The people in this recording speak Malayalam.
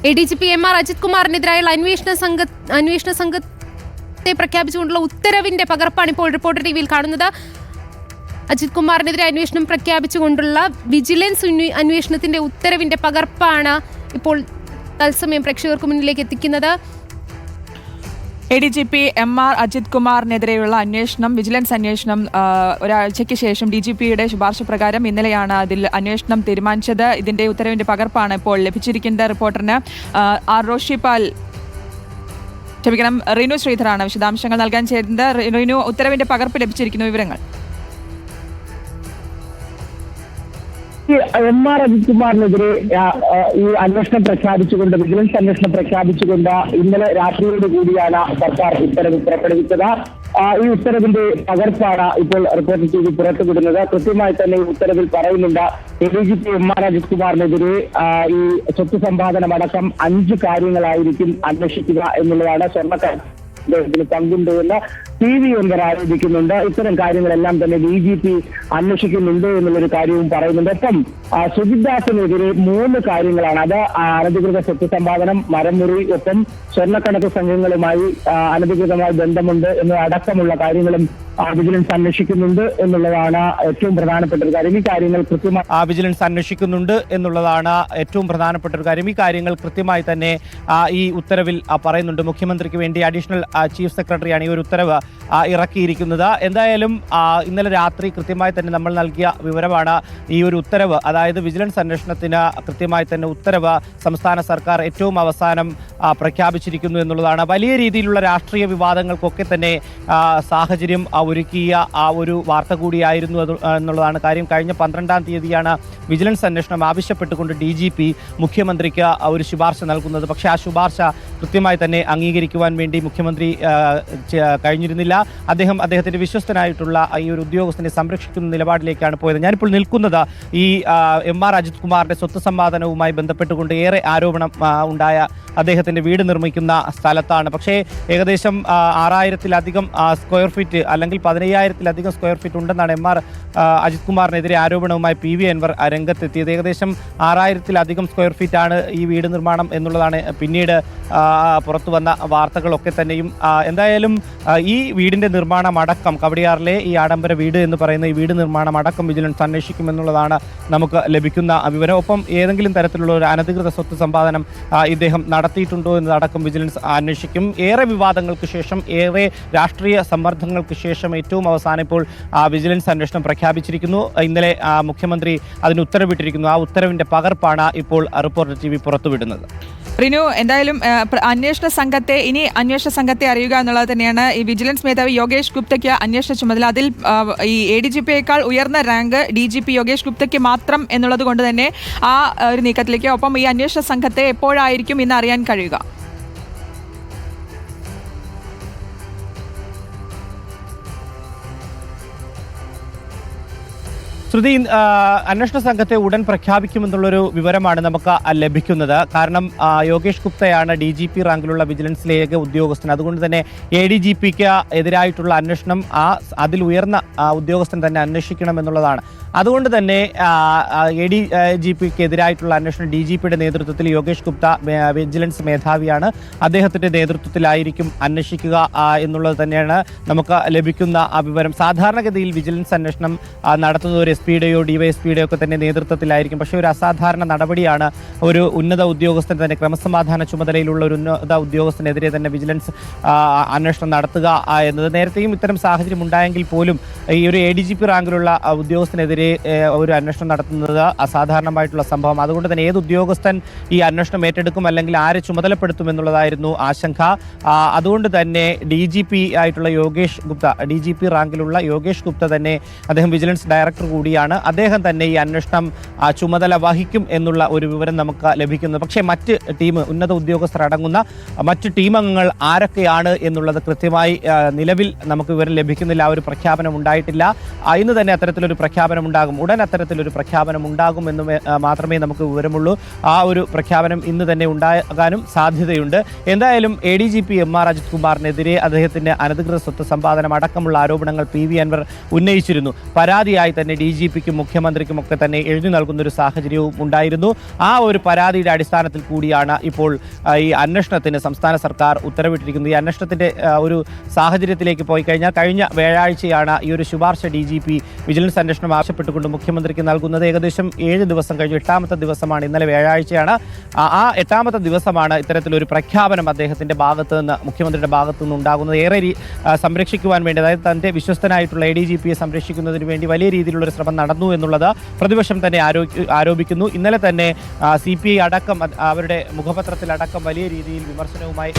ADGP MR അജിത് കുമാറിനെതിരായുള്ള അന്വേഷണ സംഘത്തെ പ്രഖ്യാപിച്ചുകൊണ്ടുള്ള ഉത്തരവിന്റെ പകർപ്പാണ് ഇപ്പോൾ റിപ്പോർട്ടർ ടിവിയിൽ കാണുന്നത്. അജിത് കുമാറിനെതിരെ അന്വേഷണം പ്രഖ്യാപിച്ചുകൊണ്ടുള്ള വിജിലൻസ് അന്വേഷണത്തിന്റെ ഉത്തരവിന്റെ പകർപ്പാണ് ഇപ്പോൾ തത്സമയം പ്രേക്ഷകർക്ക് മുന്നിലേക്ക് എത്തിക്കുന്നത്. ADGP MR അജിത് കുമാറിനെതിരെയുള്ള അന്വേഷണം, വിജിലൻസ് അന്വേഷണം ഒരാഴ്ചയ്ക്ക് ശേഷം DGPയുടെ ശുപാർശ പ്രകാരം ഇന്നലെയാണ് അതിൽ അന്വേഷണം തീരുമാനിച്ചത്. ഇതിന്റെ ഉത്തരവിന്റെ പകർപ്പാണ് ഇപ്പോൾ ലഭിച്ചിരിക്കുന്നത്. റിപ്പോർട്ടറിന് റിനു ശ്രീധറാണ് വിശദാംശങ്ങൾ നൽകാൻ ചേരുന്നത്. റിനു, ഉത്തരവിന്റെ പകർപ്പ് ലഭിച്ചിരിക്കുന്ന വിവരങ്ങൾ. MR അജിത് കുമാറിനെതിരെ ഈ അന്വേഷണം പ്രഖ്യാപിച്ചുകൊണ്ട്, വിജിലൻസ് അന്വേഷണം പ്രഖ്യാപിച്ചുകൊണ്ട് ഇന്നലെ രാത്രിയോട് കൂടിയാണ് സർക്കാർ ഉത്തരവ് പുറപ്പെടുവിച്ചത്. ഈ ഉത്തരവിന്റെ പകർപ്പാണ് ഇപ്പോൾ റിപ്പോർട്ടർ ടിവി പുറത്തുവിടുന്നത്. കൃത്യമായി തന്നെ ഈ ഉത്തരവിൽ പറയുന്നുണ്ട്, ADGP MR അജിത് കുമാറിനെതിരെ ഈ സ്വത്ത് സമ്പാദനമടക്കം 5 കാര്യങ്ങളായിരിക്കും അന്വേഷിക്കുക എന്നുള്ളതാണ്. സ്വർണ്ണക്കടത്തിന് പങ്കുണ്ട് എന്ന് TV എൻവർ ആരോപിക്കുന്നുണ്ട്. ഇത്തരം കാര്യങ്ങളെല്ലാം തന്നെ DGP അന്വേഷിക്കുന്നുണ്ട് എന്നുള്ളൊരു കാര്യവും പറയുന്നുണ്ട്. ഒപ്പം സുജിത് ദാസിനെതിരെ 3 കാര്യങ്ങളാണ്. അത് അനധികൃത സ്വത്ത് സമ്പാദനം, മരമുറി, ഒപ്പം സ്വർണ്ണക്കണക്ക് സംഘങ്ങളുമായി അനധികൃതമായി ബന്ധമുണ്ട് എന്നതടക്കമുള്ള കാര്യങ്ങളും വിജിലൻസ് അന്വേഷിക്കുന്നുണ്ട് എന്നുള്ളതാണ് ഏറ്റവും പ്രധാനപ്പെട്ട ഒരു കാര്യം. ഈ കാര്യങ്ങൾ കൃത്യമായി വിജിലൻസ് അന്വേഷിക്കുന്നുണ്ട് എന്നുള്ളതാണ് ഏറ്റവും പ്രധാനപ്പെട്ട ഒരു കാര്യം. ഈ കാര്യങ്ങൾ കൃത്യമായി തന്നെ ഈ ഉത്തരവിൽ പറയുന്നുണ്ട്. മുഖ്യമന്ത്രിക്ക് വേണ്ടി അഡീഷണൽ ചീഫ് സെക്രട്ടറിയാണ് ഈ ഒരു ഉത്തരവ് ഇറക്കിയിരിക്കുന്നത്. എന്തായാലും ഇന്നലെ രാത്രി കൃത്യമായി തന്നെ നമ്മൾ നൽകിയ വിവരമാണ് ഈ ഒരു ഉത്തരവ്. അതായത് വിജിലൻസ് അന്വേഷണത്തിന് കൃത്യമായി തന്നെ ഉത്തരവ് സംസ്ഥാന സർക്കാർ ഏറ്റവും അവസാനം പ്രഖ്യാപിച്ചിരിക്കുന്നു എന്നുള്ളതാണ്. വലിയ രീതിയിലുള്ള രാഷ്ട്രീയ വിവാദങ്ങൾക്കൊക്കെ തന്നെ സാഹചര്യം ഒരുക്കിയ ഒരു വാർത്ത കൂടിയായിരുന്നു എന്നുള്ളതാണ് കാര്യം. കഴിഞ്ഞ 12-ാം തീയതിയാണ് വിജിലൻസ് അന്വേഷണം ആവശ്യപ്പെട്ടുകൊണ്ട് DGP മുഖ്യമന്ത്രിക്ക് ഒരു ശുപാർശ നൽകുന്നത്. പക്ഷേ ആ ശുപാർശ കൃത്യമായി തന്നെ അംഗീകരിക്കുവാൻ വേണ്ടി മുഖ്യമന്ത്രി കഴിഞ്ഞിരുന്നില്ല. അദ്ദേഹത്തിന്റെ വിശ്വസ്തനായിട്ടുള്ള ഈ ഒരു ഉദ്യോഗസ്ഥനെ സംരക്ഷിക്കുന്ന നിലപാടിലേക്കാണ് പോയത്. ഞാനിപ്പോൾ നിൽക്കുന്നത് ഈ MR അജിത് കുമാറിന്റെ സ്വത്ത് സമ്പാദനവുമായി ബന്ധപ്പെട്ടുകൊണ്ട് ഏറെ ആരോപണം ഉണ്ടായ അദ്ദേഹത്തിന്റെ വീട് നിർമ്മിക്കുന്ന സ്ഥലത്താണ്. പക്ഷേ ഏകദേശം 6000-ലധികം സ്ക്വയർ ഫീറ്റ് അല്ലെങ്കിൽ 15,000-ലധികം സ്ക്വയർ ഫീറ്റ് ഉണ്ടെന്നാണ് MR അജിത് കുമാറിനെതിരെ ആരോപണവുമായി PV അൻവർ രംഗത്തെത്തിയത്. ഏകദേശം 6000-ലധികം സ്ക്വയർ ഫീറ്റാണ് ഈ വീട് നിർമ്മാണം എന്നുള്ളതാണ് പിന്നീട് പുറത്തു വന്ന വാർത്തകളൊക്കെ തന്നെയും. എന്തായാലും ഈ വീടിന്റെ നിർമ്മാണം അടക്കം, കവടിയാറിലെ ഈ ആഡംബര വീട് എന്ന് പറയുന്ന ഈ വീട് നിർമ്മാണം അടക്കം വിജിലൻസ് അന്വേഷിക്കുമെന്നുള്ളതാണ് നമുക്ക് ലഭിക്കുന്ന വിവരം. ഒപ്പം ഏതെങ്കിലും തരത്തിലുള്ള ഒരു അനധികൃത സ്വത്ത് സമ്പാദനം ഇദ്ദേഹം നടത്തിയിട്ടുണ്ടോ എന്നതടക്കം വിജിലൻസ് അന്വേഷിക്കും. ഏറെ വിവാദങ്ങൾക്ക് ശേഷം, ഏറെ രാഷ്ട്രീയ സമ്മർദ്ദങ്ങൾക്ക് ശേഷം ഏറ്റവും അവസാനം ഇപ്പോൾ വിജിലൻസ് അന്വേഷണം പ്രഖ്യാപിച്ചിരിക്കുന്നു. ഇന്നലെ മുഖ്യമന്ത്രി അതിന് ഉത്തരവിട്ടിരിക്കുന്നു. ആ ഉത്തരവിന്റെ പകർപ്പാണ് ഇപ്പോൾ റിപ്പോർട്ടർ TV പുറത്തുവിടുന്നത്. റിനു, എന്തായാലും അന്വേഷണ സംഘത്തെ അറിയുക എന്നുള്ളത് തന്നെയാണ് ഈ വിജിലൻസ് മേധാവി യോഗേഷ് ഗുപ്തയ്ക്ക് അന്വേഷണ ചുമതല. അതിൽ ഈ ADGPയേക്കാൾ ഉയർന്ന റാങ്ക് DGP യോഗേഷ് ഗുപ്തയ്ക്ക് മാത്രം എന്നുള്ളത് കൊണ്ട് തന്നെ ആ ഒരു നീക്കത്തിലേക്ക്, ഒപ്പം ഈ അന്വേഷണ സംഘത്തെ എപ്പോഴായിരിക്കും ഇന്ന് അറിയാൻ കഴിയുക? ശ്രുതി, അന്വേഷണ സംഘത്തെ ഉടൻ പ്രഖ്യാപിക്കുമെന്നുള്ളൊരു വിവരമാണ് നമുക്ക് ലഭിക്കുന്നത്. കാരണം യോഗേഷ് ഗുപ്തയാണ് DGP റാങ്കിലുള്ള വിജിലൻസിലെ ഏക ഉദ്യോഗസ്ഥൻ. അതുകൊണ്ട് തന്നെ ADGPക്ക് എതിരായിട്ടുള്ള അന്വേഷണം അതിൽ ഉയർന്ന ഉദ്യോഗസ്ഥൻ തന്നെ അന്വേഷിക്കണം എന്നുള്ളതാണ്. അതുകൊണ്ട് തന്നെ ADGPക്ക് എതിരായിട്ടുള്ള അന്വേഷണം DGPയുടെ നേതൃത്വത്തിൽ യോഗേഷ് ഗുപ്ത വിജിലൻസ് മേധാവിയാണ്. അദ്ദേഹത്തിന്റെ നേതൃത്വത്തിലായിരിക്കും അന്വേഷിക്കുക എന്നുള്ളത് തന്നെയാണ് നമുക്ക് ലഭിക്കുന്ന വിവരം. സാധാരണഗതിയിൽ വിജിലൻസ് അന്വേഷണം നടത്തുന്ന ഒരു SP-യുടെയോ DYSP-യുടെയോ ഒക്കെ തന്നെ നേതൃത്വത്തിലായിരിക്കും. പക്ഷേ ഒരു അസാധാരണ നടപടിയാണ് ഒരു ഉന്നത ഉദ്യോഗസ്ഥൻ തന്നെ, ക്രമസമാധാന ചുമതലയിലുള്ള ഒരു ഉന്നത ഉദ്യോഗസ്ഥനെതിരെ തന്നെ വിജിലൻസ് അന്വേഷണം നടത്തുക എന്നത്. നേരത്തെയും ഇത്തരം സാഹചര്യം ഉണ്ടായെങ്കിൽ പോലും ഈ ഒരു ADGP റാങ്കിലുള്ള ഉദ്യോഗസ്ഥനെതിരെ ഒരു അന്വേഷണം നടത്തുന്നത് അസാധാരണമായിട്ടുള്ള സംഭവം. അതുകൊണ്ട് തന്നെ ഏത് ഉദ്യോഗസ്ഥൻ ഈ അന്വേഷണം ഏറ്റെടുക്കും അല്ലെങ്കിൽ ആരെ ചുമതലപ്പെടുത്തും എന്നുള്ളതായിരുന്നു ആശങ്ക. അതുകൊണ്ട് തന്നെ DGP ആയിട്ടുള്ള യോഗേഷ് ഗുപ്ത, DGP റാങ്കിലുള്ള യോഗേഷ് ഗുപ്ത തന്നെ, അദ്ദേഹം വിജിലൻസ് ഡയറക്ടർ കൂടിയാണ്, അദ്ദേഹം തന്നെ ഈ അന്വേഷണം ചുമതല വഹിക്കും എന്നുള്ള ഒരു വിവരം നമുക്ക് ലഭിക്കുന്നത്. പക്ഷേ മറ്റ് ടീം, ഉന്നത ഉദ്യോഗസ്ഥർ അടങ്ങുന്ന മറ്റ് ടീം അംഗങ്ങൾ ആരൊക്കെയാണ് എന്നുള്ളത് കൃത്യമായി നിലവിൽ നമുക്ക് വിവരം ലഭിക്കുന്നില്ല. ആ ഒരു പ്രഖ്യാപനം ഉണ്ടായിട്ടില്ല. ഇന്ന് തന്നെ അത്തരത്തിലൊരു പ്രഖ്യാപനം ഉണ്ടാകും, ഉടൻ അത്തരത്തിലൊരു പ്രഖ്യാപനം ഉണ്ടാകും എന്ന് മാത്രമേ നമുക്ക് വിവരമുള്ളൂ. ആ ഒരു പ്രഖ്യാപനം ഇന്ന് തന്നെ ഉണ്ടാകാനും സാധ്യതയുണ്ട്. എന്തായാലും ADGP MR അജിത് കുമാറിനെതിരെ അദ്ദേഹത്തിന്റെ അനധികൃത സ്വത്ത് സമ്പാദനം അടക്കമുള്ള ആരോപണങ്ങൾ PV അൻവർ ഉന്നയിച്ചിരുന്നു. പരാതിയായി തന്നെ DGP DGPക്കും മുഖ്യമന്ത്രിക്കും ഒക്കെ തന്നെ എഴുതി നൽകുന്ന ഒരു സാഹചര്യവും ഉണ്ടായിരുന്നു. ആ ഒരു പരാതിയുടെ അടിസ്ഥാനത്തിൽ കൂടിയാണ് ഇപ്പോൾ ഈ അന്വേഷണത്തിന് സംസ്ഥാന സർക്കാർ ഉത്തരവിട്ടിരിക്കുന്നത്. ഈ അന്വേഷണത്തിന്റെ ഒരു സാഹചര്യത്തിലേക്ക് പോയി കഴിഞ്ഞാൽ കഴിഞ്ഞ വ്യാഴാഴ്ചയാണ് ഈ ഒരു ശുപാർശ DGP വിജിലൻസ് അന്വേഷണം ആവശ്യപ്പെട്ടുകൊണ്ട് മുഖ്യമന്ത്രിക്ക് നൽകുന്നത്. ഏകദേശം 7 ദിവസം കഴിഞ്ഞു. 8ാമത്തെ ദിവസമാണ്, ഇന്നലെ വ്യാഴാഴ്ചയാണ്. ആ 8ാമത്തെ ദിവസമാണ് ഇത്തരത്തിലൊരു പ്രഖ്യാപനം അദ്ദേഹത്തിന്റെ ഭാഗത്ത് നിന്ന്, മുഖ്യമന്ത്രിയുടെ ഭാഗത്തു നിന്ന് ഉണ്ടാകുന്നത്. ഏറെ സംരക്ഷിക്കുവാൻ വേണ്ടി, അതായത് തന്റെ വിശ്വസ്തനായിട്ടുള്ള ADGPയെ സംരക്ഷിക്കുന്നതിന് വേണ്ടി വലിയ രീതിയിലുള്ള ശ്രമം നടന്നു എന്നുള്ളത് പ്രതിപക്ഷം തന്നെ ആരോപിക്കുന്നു. ഇന്നലെ തന്നെ CPI അടക്കം അവരുടെ മുഖപത്രത്തിലടക്കം വലിയ രീതിയിൽ വിമർശനവുമായി